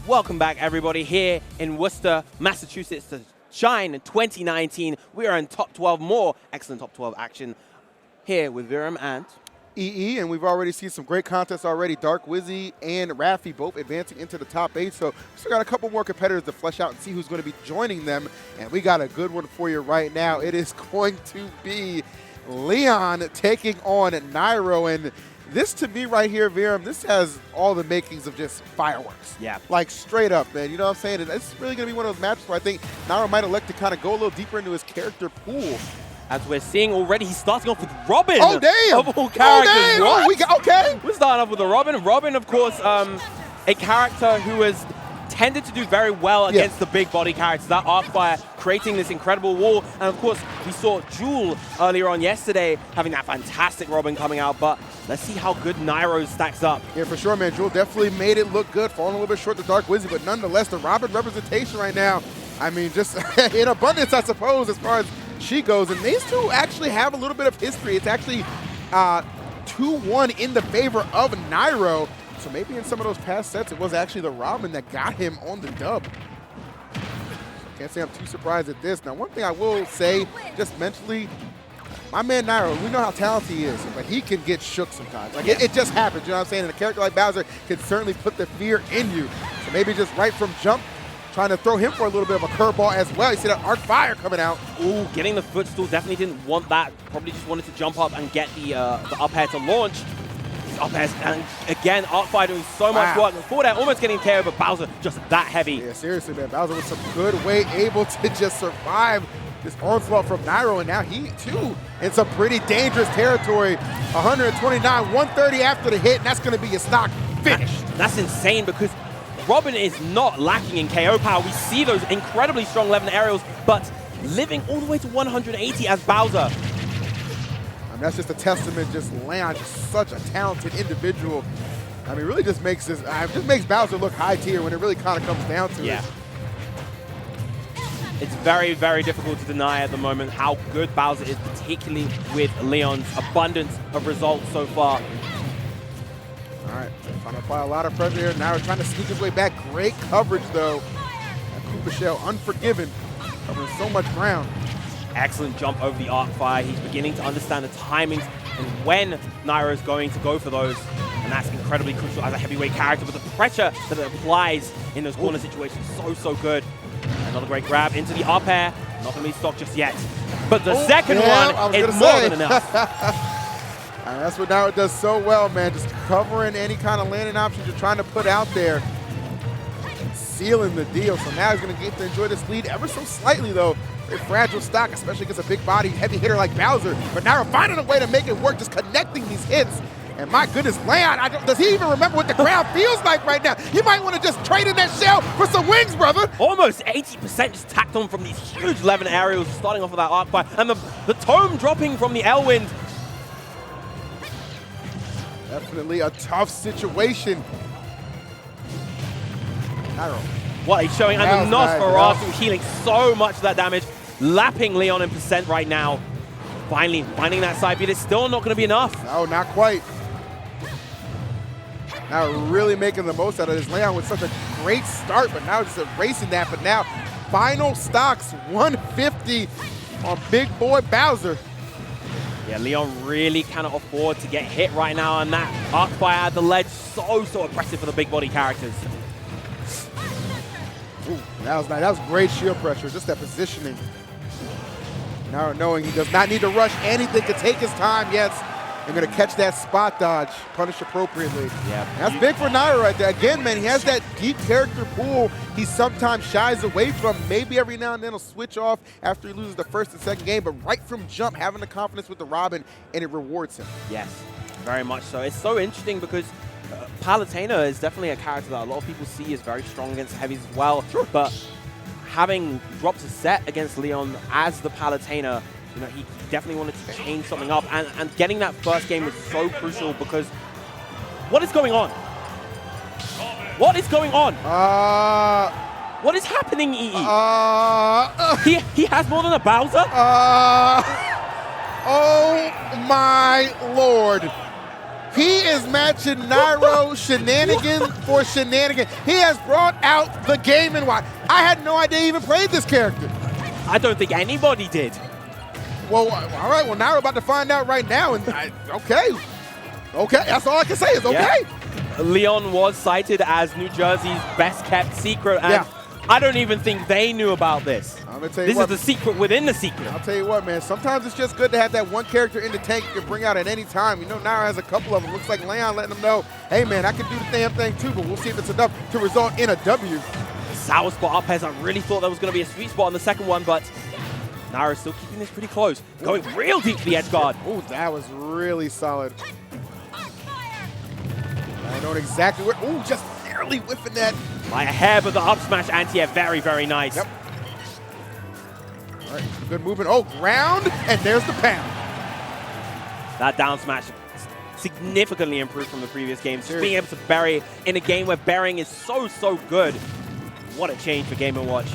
Welcome back, everybody, here in Worcester, Massachusetts, to Shine 2019. We are in top 12, more excellent top 12 action here with Viram and EE, and we've already seen some great contests already. Dark Wizzy and Rafi both advancing into the top 8, so we still got a couple more competitors to flesh out and see who's going to be joining them, and we got a good one for you right now. It is going to be LeoN taking on Nairo, and this to me right here, Viram, this has all the makings of just fireworks. Yeah. Like straight up, man. You know what I'm saying? It's really going to be one of those matches where I think Nairo might elect to kind of go a little deeper into his character pool. as we're seeing already, he's starting off with Robin. Oh, damn. Of all characters. Oh, damn. Okay. We're starting off with the Robin. Robin, of course, a character who has tended to do very well against the big body characters. That Arcfire creating this incredible wall. And of course, we saw Jewel earlier on yesterday having that fantastic Robin coming out. But let's see how good Nairo stacks up. Yeah, for sure, man. Jewel definitely made it look good, falling a little bit short to Dark Wizzy, but nonetheless, the Robin representation right now, I mean, just in abundance, I suppose, as far as she goes. And these two actually have a little bit of history. It's actually 2-1 in the favor of Nairo. So maybe in some of those past sets, it was actually the Robin that got him on the dub. Can't say I'm too surprised at this. Now, one thing I will say, just mentally, my man Nairo, we know how talented he is, but he can get shook sometimes. Like, it just happens, you know what I'm saying? And a character like Bowser can certainly put the fear in you. So maybe just right from jump, trying to throw him for a little bit of a curveball as well. You see that Arcfire coming out. Ooh, getting the footstool, definitely didn't want that. Probably just wanted to jump up and get the up air to launch. Up airs, and again, Arcfire doing so much work. Before that, almost getting KO, but Bowser just that heavy. Yeah, seriously, man. Bowser with some good way able to just survive this onslaught from Nairo, and now he, too, in some pretty dangerous territory. 129, 130 after the hit, and that's going to be your stock finished. That's insane because Robin is not lacking in KO power. We see those incredibly strong 11 aerials, but living all the way to 180 as Bowser. I mean, that's just a testament, just LeoN, just such a talented individual. I mean, really just makes this, just makes Bowser look high tier when it really kind of comes down to it. It's very, very difficult to deny at the moment how good Bowser is, particularly with LeoN's abundance of results so far. All right, trying to apply a lot of pressure here. Now trying to sneak his way back. Great coverage, though. Koopa Shell, unforgiven, covering so much ground. Excellent jump over the Arcfire. He's beginning to understand the timings and when Nairo is going to go for those. And that's incredibly crucial as a heavyweight character. But the pressure that it applies in those corner situations is so good. Another great grab into the up air. Not going to be stopped just yet. But the second one is more than enough. And that's what Nairo does so well, man. Just covering any kind of landing options you're trying to put out there. Sealing the deal. So now he's going to get to enjoy this lead ever so slightly, though. Very fragile stock, especially against a big body, heavy hitter like Bowser. But Nairo finding a way to make it work, just connecting these hits. And my goodness, LeoN, does he even remember what the ground feels like right now? You might want to just trade in that shell for some wings, brother. Almost 80% just tacked on from these huge 11 aerials, starting off with that Arcfire. And the tome dropping from the Elwind. Definitely a tough situation. Nairo. What he's showing, and the Nosferatu healing so much of that damage, lapping LeoN in percent right now. Finally finding that side beat. It's still not going to be enough. No, not quite. Now really making the most out of this. LeoN with such a great start, but now just erasing that. But now, final stocks, 150 on big boy Bowser. Yeah, LeoN really cannot afford to get hit right now, and that Arcfire at the ledge, so aggressive for the big body characters. Ooh, that was nice. That was great shield pressure, just that positioning. Now knowing he does not need to rush anything to take his time. Yes, they're going to catch that spot dodge, punish appropriately. Yeah, that's big for Nairo right there. Again, man, he has that deep character pool he sometimes shies away from. Maybe every now and then he'll switch off after he loses the first and second game, but right from jump, having the confidence with the Robin, and it rewards him. Yes, very much so. It's so interesting because Palutena is definitely a character that a lot of people see is very strong against heavies as well. Sure. But having dropped a set against LeoN as the Palutena, you know, he definitely wanted to change something up. And getting that first game was so crucial because what is going on? What is going on? What is happening, EE? He has more than a Bowser? Oh my lord. He is matching Nairo shenanigan for shenanigan. He has brought out the Game & Watch. I had no idea he even played this character. I don't think anybody did. Well, all right. Well, now we're about to find out right now. And okay. That's all I can say is okay. Yeah. LeoN was cited as New Jersey's best-kept secret, and I don't even think they knew about this. I'm gonna tell you this what, is the secret within the secret. I'll tell you what, man. Sometimes it's just good to have that one character in the tank you can bring out at any time. You know, Nairo has a couple of them. Looks like LeoN letting them know, hey, man, I can do the damn thing too, but we'll see if it's enough to result in a W. Sour spot up, as I really thought there was going to be a sweet spot on the second one, but Nairo's still keeping this pretty close. Going real deep to the edge guard. Oh, that was really solid. I know exactly where. Oh, just barely whiffing that. By a hair, but the up smash anti-air, very, very nice. Yep. All right, good movement. Oh, ground, and there's the pound. That down smash significantly improved from the previous game. Just being able to bury in a game where burying is so, so good. What a change for Game & Watch.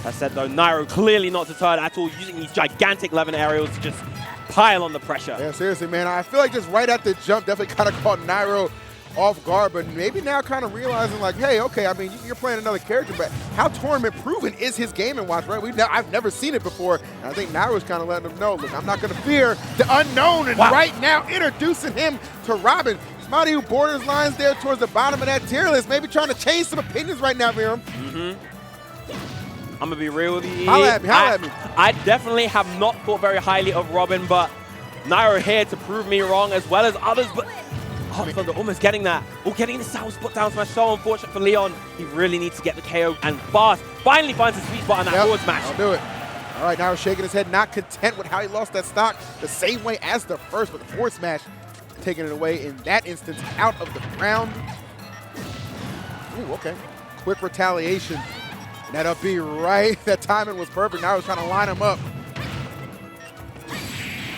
That said, though, Nairo clearly not deterred at all, using these gigantic 11 aerials to just pile on the pressure. Yeah, seriously, man. I feel like just right at the jump definitely kind of caught Nairo off guard, but maybe now kind of realizing like, hey, okay, I mean, you're playing another character, but how tournament proven is his Game & Watch, right? I've never seen it before, and I think Nairo's kind of letting him know, look, I'm not going to fear the unknown, and right now introducing him to Robin. Somebody who borders lines there towards the bottom of that tier list, maybe trying to change some opinions right now, Miriam. I'm going to be real with you. Holla at me. I definitely have not thought very highly of Robin, but Nairo here to prove me wrong as well as others, but Thunder almost getting that. Oh, getting the sour spot down smash. So unfortunate for LeoN. He really needs to get the KO and fast. Finally finds the sweet spot on that forward smash. I'll do it. All right, now shaking his head, not content with how he lost that stock the same way as the first, but the forward smash taking it away in that instance out of the ground. Ooh, okay. Quick retaliation. That up B right. That timing was perfect. Now he's trying to line him up.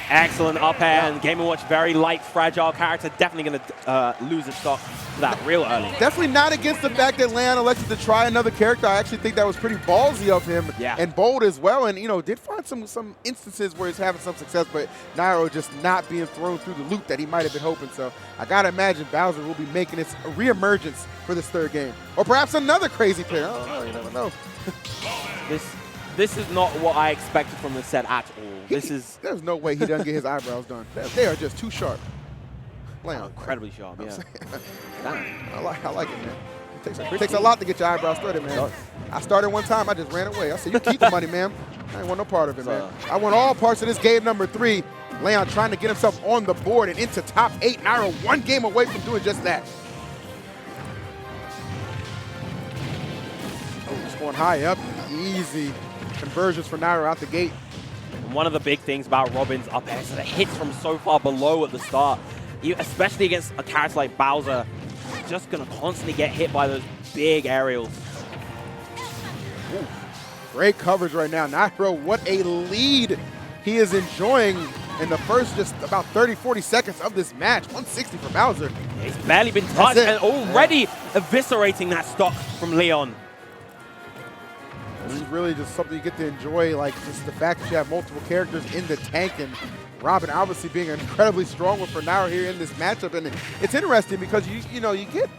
Excellent up air, and Game & Watch, very light, fragile character. Definitely going to lose its stock to that real early. Definitely not against the fact that LeoN elected to try another character. I actually think that was pretty ballsy of him and bold as well. And, you know, did find some instances where he's having some success, but Nairo just not being thrown through the loop that he might have been hoping. So I got to imagine Bowser will be making its reemergence for this third game. Or perhaps another crazy player. I don't know. You never know. This is not what I expected from the set at all. There's no way he doesn't get his eyebrows done. They are just too sharp. LeoN. Incredibly sharp, yeah. I like it, man. It takes a lot to get your eyebrows threaded, man. I started one time, I just ran away. I said, you keep the money, man. I ain't want no part of it, man. I want all parts of this game number 3. LeoN trying to get himself on the board and into top 8. Nairo one game away from doing just that. Oh, just going high up. Easy conversions for Nairo out the gate. And one of the big things about Robin's up air is that it hits from so far below at the start. Especially against a character like Bowser, he's just going to constantly get hit by those big aerials. Ooh, great coverage right now. Nairo, what a lead he is enjoying in the first just about 30-40 seconds of this match. 160 for Bowser. Yeah, he's barely been touched and already eviscerating that stock from LeoN. This is really just something you get to enjoy, like just the fact that you have multiple characters in the tank, and Robin obviously being an incredibly strong one for Nairo here in this matchup. And it's interesting because you know you get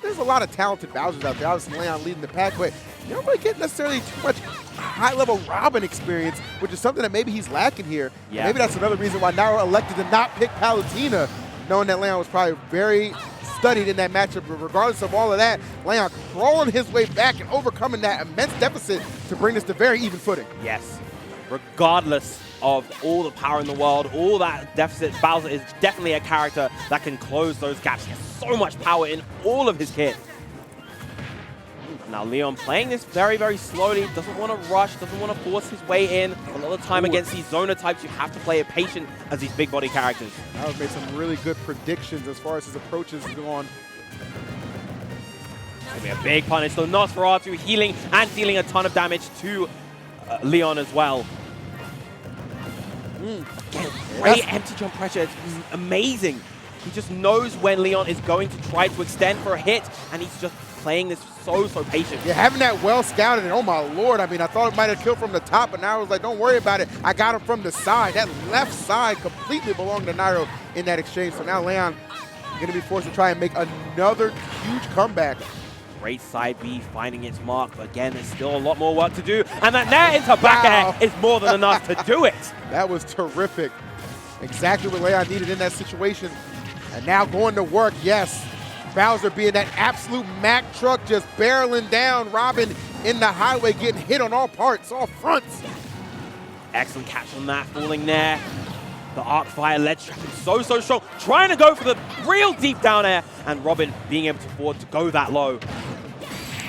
there's a lot of talented Bowsers out there. Obviously LeoN leading the pack, but you don't really get necessarily too much high-level Robin experience, which is something that maybe he's lacking here. Yeah. Maybe that's another reason why Nairo elected to not pick Palutena, knowing that LeoN was probably very studied in that matchup. But regardless of all of that, LeoN crawling his way back and overcoming that immense deficit to bring this to very even footing. Yes. Regardless of all the power in the world, all that deficit, Bowser is definitely a character that can close those gaps. He has so much power in all of his kit. Now LeoN playing this very, very slowly, doesn't want to rush, doesn't want to force his way in. A lot of time against these zoner types, you have to play it patient as these big body characters. I would make some really good predictions as far as his approaches go on. It's going to be a big punish, though. Nosferatu healing and dealing a ton of damage to LeoN as well. Great empty jump pressure, it's amazing. He just knows when LeoN is going to try to extend for a hit, and he's just playing this so patient. Yeah, having that well scouted, and oh my lord, I mean, I thought it might have killed from the top, but now I was like, don't worry about it. I got him from the side. That left side completely belonged to Nairo. in that exchange. So now LeoN going to be forced to try and make another huge comeback. Great side B finding its mark, but again, there's still a lot more work to do. And that nair into back air is more than enough to do it. That was terrific. Exactly what LeoN needed in that situation. And now going to work, yes. Bowser being that absolute Mack truck, just barreling down Robin in the highway, getting hit on all parts, all fronts. Excellent catch on that, falling there. The arc fire ledge trap is so strong, trying to go for the real deep down air, and Robin being able to afford to go that low.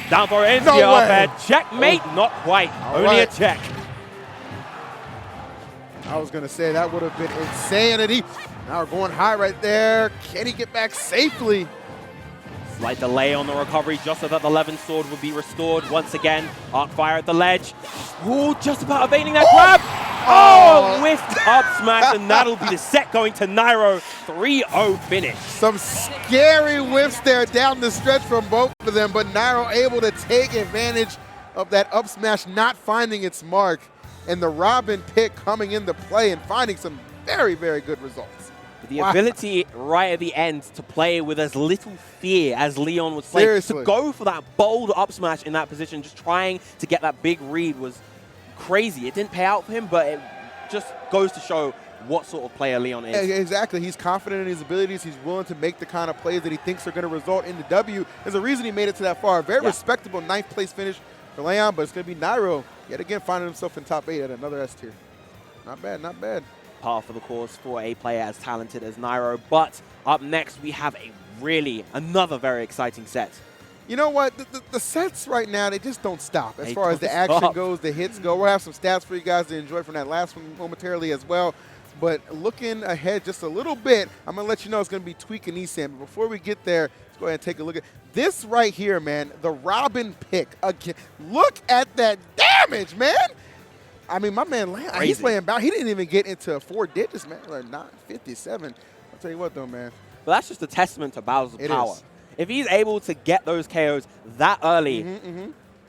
Down throw into the up air. Checkmate, not quite, only a check. I was going to say that would have been insanity. Now we're going high right there. Can he get back safely? Slight delay on the recovery just so that the Levin sword would be restored once again. Arc fire at the ledge. Ooh, just about evading that grab. Oh, whiffed up smash, and that'll be the set going to Nairo. 3-0 finish. Some scary whiffs there down the stretch from both of them, but Nairo able to take advantage of that up smash not finding its mark, and the Robin pick coming into play and finding some very good results. The ability right at the end to play with as little fear as LeoN was playing, to go for that bold up smash in that position, just trying to get that big read was crazy. It didn't pay out for him, but it just goes to show what sort of player LeoN is. Exactly. He's confident in his abilities. He's willing to make the kind of plays that he thinks are going to result in the W. There's a reason he made it to that far. Very respectable 9th place finish for LeoN, but it's going to be Nairo yet again finding himself in top 8 at another S tier. Not bad, not bad. Par for the course for a player as talented as Nairo. But up next, we have another very exciting set. You know what? The sets right now, they just don't stop. As far as the action goes, the hits go. We'll have some stats for you guys to enjoy from that last one momentarily as well. But looking ahead just a little bit, I'm going to let you know it's going to be Tweak and Esan. But before we get there, let's go ahead and take a look at this right here, man. The Robin pick. Again, look at that damage, man. I mean, my man, he's playing about. He didn't even get into 4 digits, man. Like 957. I'll tell you what, though, man. But that's just a testament to Bowser's power. If he's able to get those KOs that early,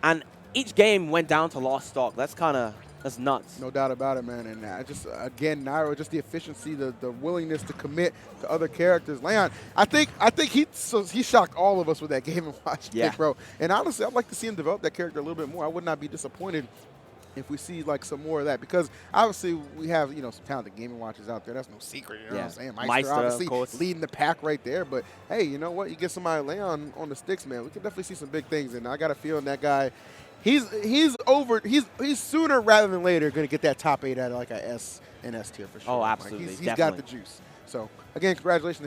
and each game went down to last stock, that's nuts. No doubt about it, man. And just, again, Nairo, just the efficiency, the willingness to commit to other characters. LeoN, I think he shocked all of us with that Game & Watch pick, bro. And honestly, I'd like to see him develop that character a little bit more. I would not be disappointed if we see like some more of that, because obviously we have some talented gaming watchers out there. That's no secret, you know what I'm saying? Meister obviously leading the pack right there, but hey, you know what? You get somebody like LeoN on the sticks, man. We can definitely see some big things, and I got a feeling that guy, he's sooner rather than later going to get that top 8 out of like a S and S tier for sure. Oh, absolutely. Like he's got the juice. So again, congratulations.